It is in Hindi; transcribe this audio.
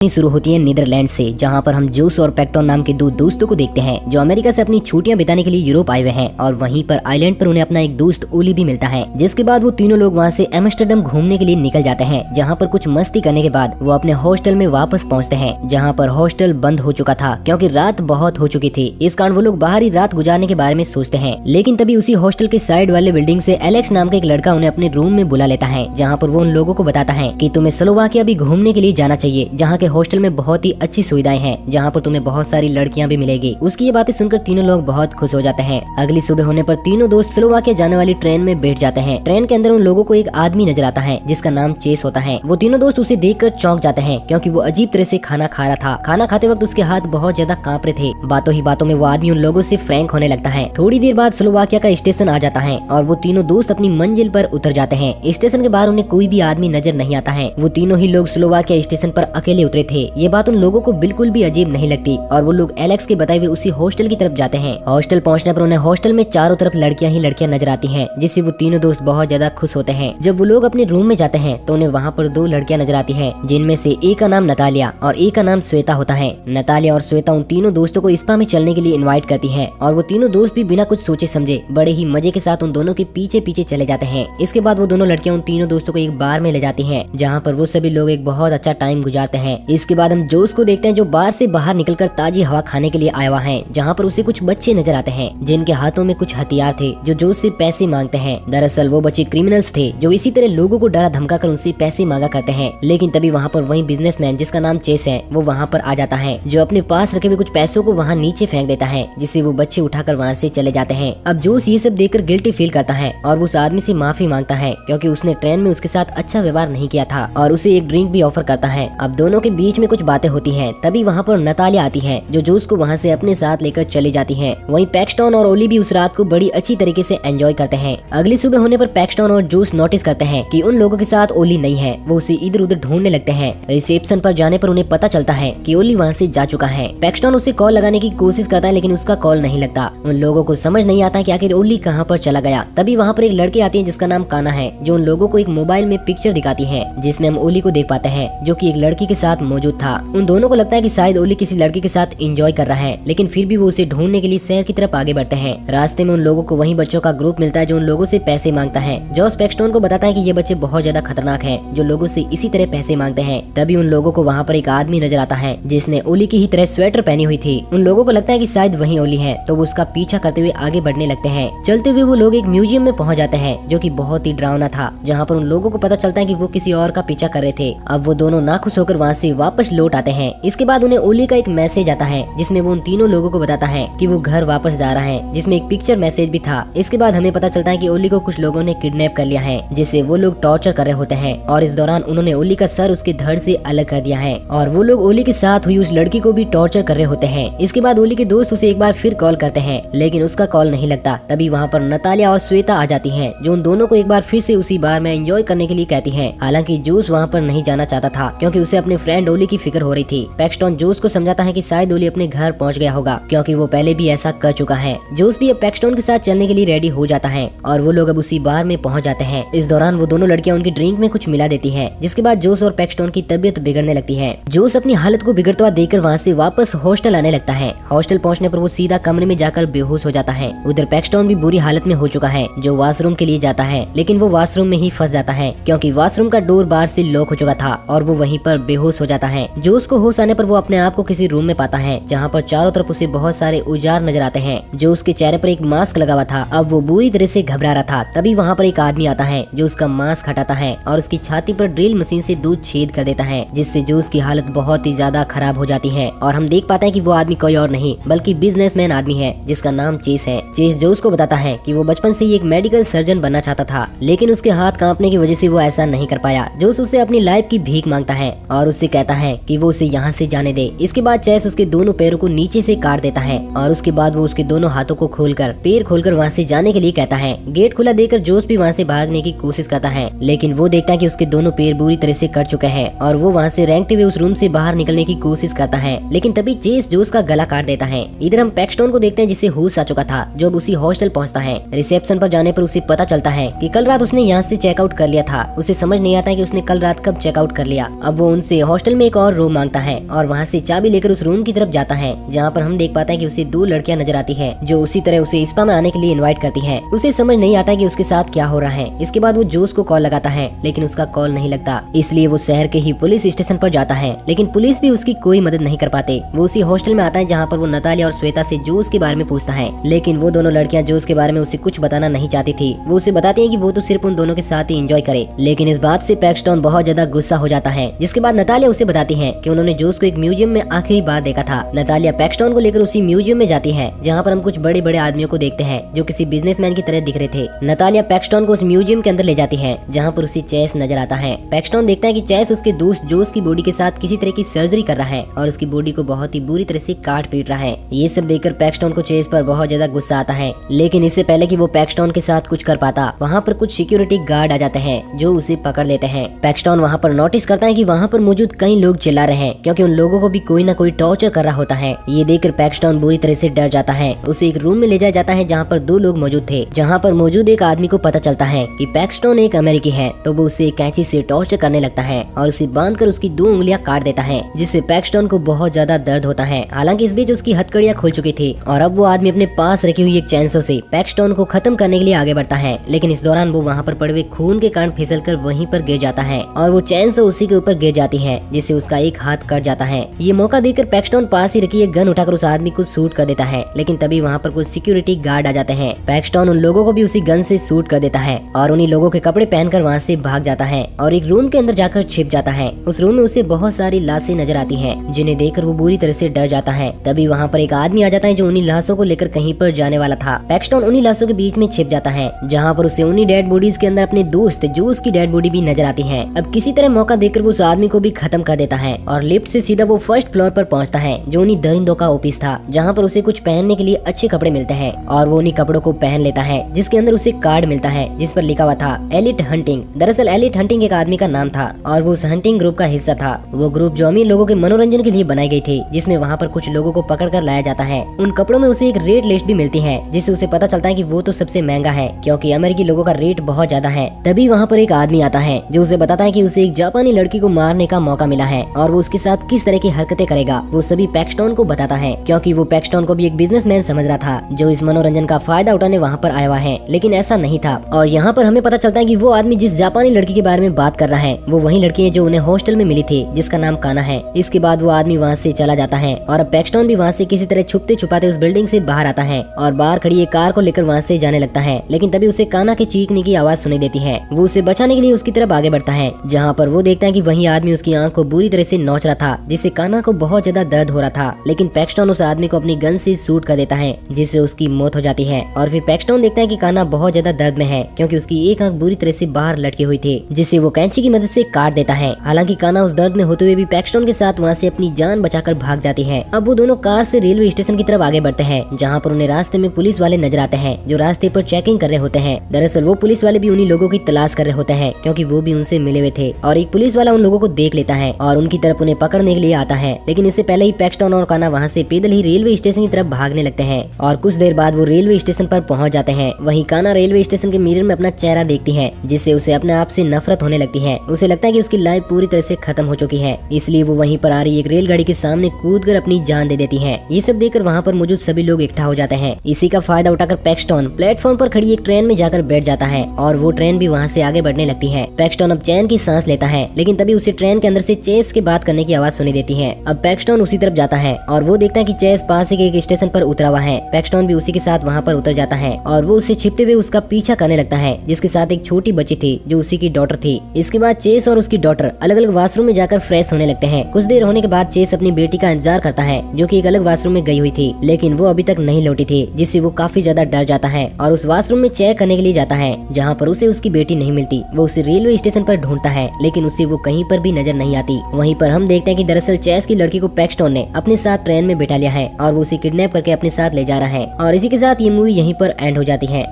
शुरू होती है नीदरलैंड से, जहां पर हम जोस और पैक्टन नाम के दो दोस्तों को देखते हैं जो अमेरिका से अपनी छुट्टियां बिताने के लिए यूरोप आए हुए हैं। और वहीं पर आइलैंड पर उन्हें अपना एक दोस्त ओली भी मिलता है, जिसके बाद वो तीनों लोग वहां से एम्स्टर्डम घूमने के लिए निकल जाते हैं, जहां पर कुछ मस्ती करने के बाद वो अपने हॉस्टल में वापस पहुंचते हैं, जहां पर हॉस्टल बंद हो चुका था क्योंकि रात बहुत हो चुकी थी। इस कारण वो लोग बाहर ही रात गुजारने के बारे में सोचते हैं। लेकिन तभी उसी हॉस्टल के साइड वाले बिल्डिंग से एलेक्स नाम का एक लड़का उन्हें अपने रूम में बुला लेता है, जहाँ पर वो उन लोगों को बताता है कि तुम्हें स्लोवाकिया भी घूमने के लिए जाना चाहिए, जहाँ के हॉस्टल में बहुत ही अच्छी सुविधाएं हैं, जहाँ पर तुम्हें बहुत सारी लड़कियां भी मिलेगी। उसकी ये बातें सुनकर तीनों लोग बहुत खुश हो जाते हैं। अगली सुबह होने पर तीनों दोस्त स्लोवाकिया जाने वाली ट्रेन में बैठ जाते हैं। ट्रेन के अंदर उन लोगों को एक आदमी नजर आता है जिसका नाम चेस होता है। वो तीनों दोस्त उसे देखकर चौंक जाते हैं क्योंकि वो अजीब तरह से खाना खा रहा था। खाना खाते वक्त उसके हाथ बहुत ज्यादा कांप रहे थे। बातों ही बातों में वो आदमी उन लोगों से फ्रैंक होने लगता है। थोड़ी देर बाद स्लोवाकिया का स्टेशन आ जाता है और वो तीनों दोस्त अपनी मंजिल पर उतर जाते हैं। स्टेशन के बाहर उन्हें कोई भी आदमी नजर नहीं आता है। वो तीनों ही लोग स्लोवाकिया स्टेशन पर अकेले उतरे थे। ये बात उन लोगों को बिल्कुल भी अजीब नहीं लगती और वो लोग एलेक्स के बताए हुए उसी हॉस्टल की तरफ जाते हैं। हॉस्टल पहुंचने पर उन्हें हॉस्टल में चारों तरफ लड़कियां ही लड़कियां नजर आती हैं, जिससे वो तीनों दोस्त बहुत ज्यादा खुश होते हैं। जब वो लोग अपने रूम में जाते हैं तो उन्हें वहाँ पर दो लड़कियां नजर आती हैं, जिनमें से एक का नाम नतालिया और एक का नाम श्वेता होता है। नतालिया और श्वेता उन तीनों दोस्तों को स्पा में चलने के लिए इनवाइट करती है और वो तीनों दोस्त भी बिना कुछ सोचे समझे बड़े ही मजे के साथ उन दोनों के पीछे पीछे चले जाते हैं। इसके बाद वो दोनों लड़कियां उन तीनों दोस्तों को एक बार में ले जाती हैं, जहाँ पर वो सभी लोग एक बहुत अच्छा टाइम गुजारते हैं। इसके बाद हम जोस को देखते हैं जो बार से बाहर निकलकर ताजी हवा खाने के लिए आया हुआ है, जहाँ पर उसे कुछ बच्चे नजर आते हैं जिनके हाथों में कुछ हथियार थे जो जोस से पैसे मांगते हैं। दरअसल वो बच्चे क्रिमिनल्स थे जो इसी तरह लोगों को डरा धमका कर उनसे पैसे मांगा करते हैं। लेकिन तभी वहाँ पर वही बिजनेसमैन जिसका नाम चेस है वो वहाँ पर आ जाता है, जो अपने पास रखे हुए कुछ पैसों को वहाँ नीचे फेंक देता है, जिससे वो बच्चे उठाकर वहाँ से चले जाते हैं। अब जोस ये सब देखकर गिल्टी फील करता है और उस आदमी से माफी मांगता है क्योंकि उसने ट्रेन में उसके साथ अच्छा व्यवहार नहीं किया था और उसे एक ड्रिंक भी ऑफर करता है। अब दोनों के बीच में कुछ बातें होती हैं। तभी वहाँ पर नतालिया आती है जो जोस को वहाँ से अपने साथ लेकर चली जाती है। वहीं पैक्सटन और ओली भी उस रात को बड़ी अच्छी तरीके से एंजॉय करते हैं। अगली सुबह होने पर पैक्सटन और जोस नोटिस करते हैं कि उन लोगों के साथ ओली नहीं है। वो उसे इधर उधर ढूंढने लगते हैं। रिसेप्शन पर जाने पर उन्हें पता चलता है कि ओली वहाँ से जा चुका है। पैक्सटन उसे कॉल लगाने की कोशिश करता है लेकिन उसका कॉल नहीं लगता। उन लोगों को समझ नहीं आता कि आखिर ओली कहाँ पर चला गया। तभी वहाँ पर एक लड़की आती है जिसका नाम काना है, जो उन लोगों को एक मोबाइल में पिक्चर दिखाती है जिसमें हम ओली को देख पाते हैं जो कि एक लड़की के साथ मौजूद था। उन दोनों को लगता है कि शायद ओली किसी लड़की के साथ एंजॉय कर रहा है, लेकिन फिर भी वो उसे ढूंढने के लिए शहर की तरफ आगे बढ़ते हैं। रास्ते में उन लोगों को वहीं बच्चों का ग्रुप मिलता है जो उन लोगों से पैसे मांगता है। जॉस पैक्सटन को बताता है कि ये बच्चे बहुत ज्यादा खतरनाक हैं जो लोगों से इसी तरह पैसे मांगते हैं। तभी उन लोगों को वहाँ पर एक आदमी नजर आता है जिसने ओली की ही तरह स्वेटर पहनी हुई थी। उन लोगों को लगता है कि शायद वही ओली है, तो वो उसका पीछा करते हुए आगे बढ़ने लगते हैं। चलते हुए वो लोग एक म्यूजियम में पहुँच जाते हैं जो की बहुत ही डरावना था, जहाँ पर उन लोगों को पता चलता है कि वो किसी और का पीछा कर रहे थे। अब वो दोनों नाखुश होकर वहाँ से वापस लौट आते हैं। इसके बाद उन्हें ओली का एक मैसेज आता है जिसमें वो उन तीनों लोगों को बताता है कि वो घर वापस जा रहा है, जिसमें एक पिक्चर मैसेज भी था। इसके बाद हमें पता चलता है कि ओली को कुछ लोगों ने किडनैप कर लिया है, जिसे वो लोग टॉर्चर कर रहे होते हैं और इस दौरान उन्होंने ओली का सर उसके धड़ से अलग कर दिया है और वो लोग ओली के साथ हुई उस लड़की को भी टॉर्चर कर रहे होते हैं। इसके बाद ओली के दोस्त उसे एक बार फिर कॉल करते हैं लेकिन उसका कॉल नहीं लगता। तभी वहाँ पर नतालिया और श्वेता आ जाती है जो उन दोनों को एक बार फिर से उसी बार में एंजॉय करने के लिए कहती है। हालांकि जोस वहाँ पर नहीं जाना चाहता था क्योंकि उसे अपने फ्रेंड ओली की फिक्र हो रही थी। पैक्सटन जोस को समझाता है कि शायद ओली अपने घर पहुँच गया होगा क्योंकि वो पहले भी ऐसा कर चुका है। जोस भी अब पैक्सटन के साथ चलने के लिए रेडी हो जाता है और वो लोग अब उसी बार में पहुँच जाते हैं। इस दौरान वो दोनों लड़कियां उनकी ड्रिंक में कुछ मिला देती हैं, जिसके बाद जोस और पैक्सटन की तबीयत बिगड़ने लगती है। जोस अपनी हालत को बिगड़ता हुआ देखकर वहाँ से वापस हॉस्टल आने लगता है। हॉस्टल पहुँचने पर वो सीधा कमरे में जाकर बेहोश हो जाता है। उधर पैक्सटन भी बुरी हालत में हो चुका है, जो वॉशरूम के लिए जाता है लेकिन वो वॉशरूम में ही फंस जाता है क्योंकि वॉशरूम का डोर बाहर से लॉक हो चुका था और वो वहीं पर बेहोश हो जाता है। जोस को होश आने पर वो अपने आप को किसी रूम में पाता है जहाँ पर चारों तरफ उसे बहुत सारे औजार नजर आते हैं। जो उसके चेहरे पर एक मास्क लगा हुआ था, अब वो बुरी तरह से घबरा रहा था। तभी वहाँ पर एक आदमी आता है जो उसका मास्क हटाता है और उसकी छाती पर ड्रिल मशीन से दूध छेद कर देता है, जिससे जोस की हालत बहुत ही ज्यादा खराब हो जाती है और हम देख पाते हैं कि वो आदमी कोई और नहीं बल्कि बिजनेसमैन आदमी है जिसका नाम चेस है। चेस जोस को बताता है कि वो बचपन से ही एक मेडिकल सर्जन बनना चाहता था लेकिन उसके हाथ कांपने की वजह से वो ऐसा नहीं कर पाया। जोस उससे अपनी लाइफ की भीख मांगता है और उससे कहता है कि वो उसे यहाँ से जाने दे। इसके बाद चेस उसके दोनों पैरों को नीचे से काट देता है और उसके बाद वो उसके दोनों हाथों को खोलकर पैर खोलकर वहाँ से जाने के लिए कहता है। गेट खुला देकर जोस भी वहाँ से भागने की कोशिश करता है लेकिन वो देखता है कि उसके दोनों पैर बुरी तरह से कट चुके हैं और वो वहाँ से रेंगते हुए उस रूम से बाहर निकलने की कोशिश करता है लेकिन तभी चेस जोस का गला काट देता है। इधर हम पैक्सटन को देखते हैं जिसे होश आ चुका था, जो अब उसी हॉस्टल पहुँचता है। रिसेप्शन पर जाने पर उसे पता चलता है कि कल रात उसने यहाँ से चेकआउट कर लिया था। उसे समझ नहीं आता है कि उसने कल रात कब चेकआउट कर लिया। अब वो उनसे हॉस्टल हॉस्टल में एक और रूम मांगता है और वहाँ से चाबी लेकर उस रूम की तरफ जाता है, जहाँ पर हम देख पाते हैं कि उसे 2 लड़कियां नजर आती है जो उसी तरह उसे स्पा में आने के लिए इनवाइट करती है। उसे समझ नहीं आता कि उसके साथ क्या हो रहा है। इसके बाद वो जोस को कॉल लगाता है, लेकिन उसका कॉल नहीं लगता, इसलिए वो शहर के ही पुलिस स्टेशन पर जाता है, लेकिन पुलिस भी उसकी कोई मदद नहीं कर पाते। वो उसी हॉस्टल में आता है जहाँ पर वो नतालिया और श्वेता से जोस के बारे में पूछता है, लेकिन वो दोनों लड़कियां जोस के बारे में उसे कुछ बताना नहीं चाहती थी। वो उसे बताती है कि वो तो सिर्फ उन दोनों के साथ ही एंजॉय करे, लेकिन इस बात से पैक्सटन बहुत ज्यादा गुस्सा हो जाता है। जिसके बाद नतालिया उसे बताती है कि उन्होंने जोस को एक म्यूजियम में आखिरी बार देखा था। नतालिया पैक्सटन को लेकर उसी म्यूजियम में जाती है जहाँ पर हम कुछ बड़े बड़े आदमियों को देखते हैं जो किसी बिजनेसमैन की तरह दिख रहे थे। नतालिया पैक्सटन को उस म्यूजियम के अंदर ले जाती है जहाँ पर उसे चेस नजर आता है। पैक्सटन देखता है कि चेस उसके दोस्त जोस की बॉडी के साथ किसी तरह की सर्जरी कर रहा है और उसकी बॉडी को बहुत ही बुरी तरह से काट पीट रहा है। ये सब देखकर पैक्सटन को चेस पर बहुत ज्यादा गुस्सा आता है, लेकिन इससे पहले कि वो पैक्सटन के साथ कुछ कर पाता, वहाँ पर कुछ सिक्योरिटी गार्ड आ जाते हैं जो उसे पकड़ लेते हैं। पैक्सटन वहाँ पर नोटिस करता है कि वहाँ पर मौजूद कई लोग चिल्ला रहे हैं क्योंकि उन लोगों को भी कोई ना कोई टॉर्चर कर रहा होता है। ये देखकर पैक्सटन बुरी तरह से डर जाता है। उसे एक रूम में ले जाया जाता है जहाँ पर 2 लोग मौजूद थे। जहाँ पर मौजूद एक आदमी को पता चलता है कि पैक्सटन एक अमेरिकी है, तो वो उसे कैंची से टॉर्चर करने लगता है और उसे बांधकर उसकी 2 उंगलियां काट देता है, जिससे पैक्सटन को बहुत ज्यादा दर्द होता है। हालांकि इस बीच उसकी हथकड़ियां खुल चुकी थी और अब वो आदमी अपने पास रखी हुई एक चैनसो से पैक्सटन को खत्म करने के लिए आगे बढ़ता है, लेकिन इस दौरान वो वहाँ पर पड़े हुए खून के कारण फिसलकर वहीं पर गिर जाता है और वो चैनसो उसी के ऊपर गिर जाती है, जिससे उसका एक हाथ कट जाता है। ये मौका देखकर पैक्सटन पास ही रखी एक गन उठाकर उस आदमी को शूट कर देता है, लेकिन तभी वहाँ पर कुछ सिक्योरिटी गार्ड आ जाते हैं। पैक्सटन उन लोगों को भी उसी गन से शूट कर देता है और उन्हीं लोगों के कपड़े पहनकर वहाँ से भाग जाता है और एक रूम के अंदर जाकर छिप जाता है। उस रूम में उसे बहुत सारी लाशें नजर आती हैं, जिन्हें देखकर वो बुरी तरह से डर जाता है। तभी वहाँ पर एक आदमी आ जाता है जो उन्हीं लाशों को लेकर कहीं पर जाने वाला था। पैक्सटन उन्हीं लाशों के बीच में छिप जाता है, जहाँ पर उसे उन्हीं डेड बॉडीज के अंदर अपने दोस्त जोस की डेड बॉडी भी नजर आती है। अब किसी तरह मौका देखकर वो उस आदमी को भी खत्म कर देता है और लिफ्ट से सीधा वो फर्स्ट फ्लोर पर पहुँचता है जो उन्हीं दरिंदों का ऑफिस था, जहाँ पर उसे कुछ पहनने के लिए अच्छे कपड़े मिलते हैं और वो उन्हीं कपड़ों को पहन लेता है, जिसके अंदर उसे कार्ड मिलता है जिस पर लिखा हुआ था एलिट हंटिंग। दरअसल एलिट हंटिंग एक आदमी का नाम था और वो उस हंटिंग ग्रुप का हिस्सा था। वो ग्रुप जो अमीर लोगों के मनोरंजन के लिए बनाई गई थी, जिसमें वहाँ पर कुछ लोगों को पकड़ कर लाया जाता है। उन कपड़ों में उसे एक रेट लिस्ट भी मिलती है, जिससे उसे पता चलता है कि वो तो सबसे महंगा है क्योंकि अमेरिकी लोगों का रेट बहुत ज्यादा है। तभी वहाँ पर एक आदमी आता है जो उसे बताता है कि उसे एक जापानी लड़की को मारने का मौका मिला है और वो उसके साथ किस तरह की हरकतें करेगा वो सभी पैक्सटन को बताता है, क्योंकि वो पैक्सटन को भी एक बिजनेसमैन समझ रहा था जो इस मनोरंजन का फायदा उठाने वहाँ पर आया हुआ है, लेकिन ऐसा नहीं था। और यहाँ पर हमें पता चलता है कि वो आदमी जिस जापानी लड़की के बारे में बात कर रहा है वो वही लड़की है जो उन्हें हॉस्टल में मिली थी, जिसका नाम काना है। इसके बाद वो आदमी वहाँ से चला जाता है और अब पैक्सटन भी वहाँ से किसी तरह छुपते छुपाते उस बिल्डिंग से बाहर आता है और बाहर खड़ी एक कार को लेकर वहाँ से जाने लगता है, लेकिन तभी उसे काना के चीखने की आवाज सुनाई देती है। वो उसे बचाने के लिए उसकी तरफ आगे बढ़ता है, जहाँ पर वो देखता है कि वही आदमी उसकी आंख को बुरी तरह से नोच रहा था, जिससे काना को बहुत ज्यादा दर्द हो रहा था, लेकिन पैक्सटन उस आदमी को अपनी गन से शूट कर देता है, जिससे उसकी मौत हो जाती है। और फिर पैक्सटन देखता है कि काना बहुत ज्यादा दर्द में है क्योंकि उसकी एक आंख बुरी तरह से बाहर लटकी हुई थी, जिसे वो कैंची की मदद से काट देता है। हालांकि काना उस दर्द में होते हुए भी पैक्सटन के साथ वहाँ से अपनी जान बचाकर भाग जाती है। अब वो दोनों कार से रेलवे स्टेशन की तरफ आगे बढ़ते हैं, जहाँ पर उन्हें रास्ते में पुलिस वाले नजर आते हैं जो रास्ते पर चेकिंग कर रहे होते हैं। दरअसल वो पुलिस वाले भी उन्हीं लोगों की तलाश कर रहे होते हैं क्योंकि वो भी उनसे मिले हुए थे और एक पुलिस वाला उन लोगों को देख लेता है और उनकी तरफ उन्हें पकड़ने के लिए आता है, लेकिन इससे पहले ही पैक्सटन और काना वहाँ से पैदल ही रेलवे स्टेशन की तरफ भागने लगते हैं और कुछ देर बाद वो रेलवे स्टेशन पर पहुंच जाते हैं। वहीं काना रेलवे स्टेशन के मिरर में अपना चेहरा देखती है, जिससे उसे अपने आप से नफरत होने लगती है। उसे लगता है कि उसकी लाइफ पूरी तरह से खत्म हो चुकी है, इसलिए वो वहीं पर आ रही एक रेलगाड़ी के सामने कूदकर अपनी जान दे देती है। ये सब देखकर वहाँ पर मौजूद सभी लोग इकट्ठा हो जाते हैं। इसी का फायदा उठाकर पैक्सटन प्लेटफॉर्म पर खड़ी एक ट्रेन में जाकर बैठ जाता है और वो ट्रेन भी वहाँ से आगे बढ़ने लगती है। पैक्सटन अब चैन की सांस लेता है, लेकिन तभी उसे ट्रेन के अंदर से चेस के बात करने की आवाज सुनी देती है। अब पैक्सटन उसी तरफ जाता है और वो देखता है कि चेस पास ही के एक स्टेशन पर उतरा हुआ है। पैक्सटन भी उसी के साथ वहाँ पर उतर जाता है और वो उसे छिपते हुए उसका पीछा करने लगता है, जिसके साथ एक छोटी बच्ची थी जो उसी की डॉटर थी। इसके बाद चेस और उसकी डॉटर अलग अलग वॉशरूम में जाकर फ्रेश होने लगते हैं। कुछ देर होने के बाद चेस अपनी बेटी का इंतजार करता है जो कि एक अलग वॉशरूम में गई हुई थी, लेकिन वो अभी तक नहीं लौटी थी, जिससे वो काफी ज्यादा डर जाता है और उस वॉशरूम में चेक करने के लिए जाता है, जहाँ पर उसे उसकी बेटी नहीं मिलती। वो उसे रेलवे स्टेशन पर ढूंढता है, लेकिन उसे वो कहीं पर भी नजर नहीं आती। वहीं पर हम देखते हैं कि दरअसल चेस की लड़की को पैक्सटन ने अपने साथ ट्रेन में बिठा लिया है और वो उसे किडनैप करके अपने साथ ले जा रहा है। और इसी के साथ ये मूवी यहीं पर एंड हो जाती है।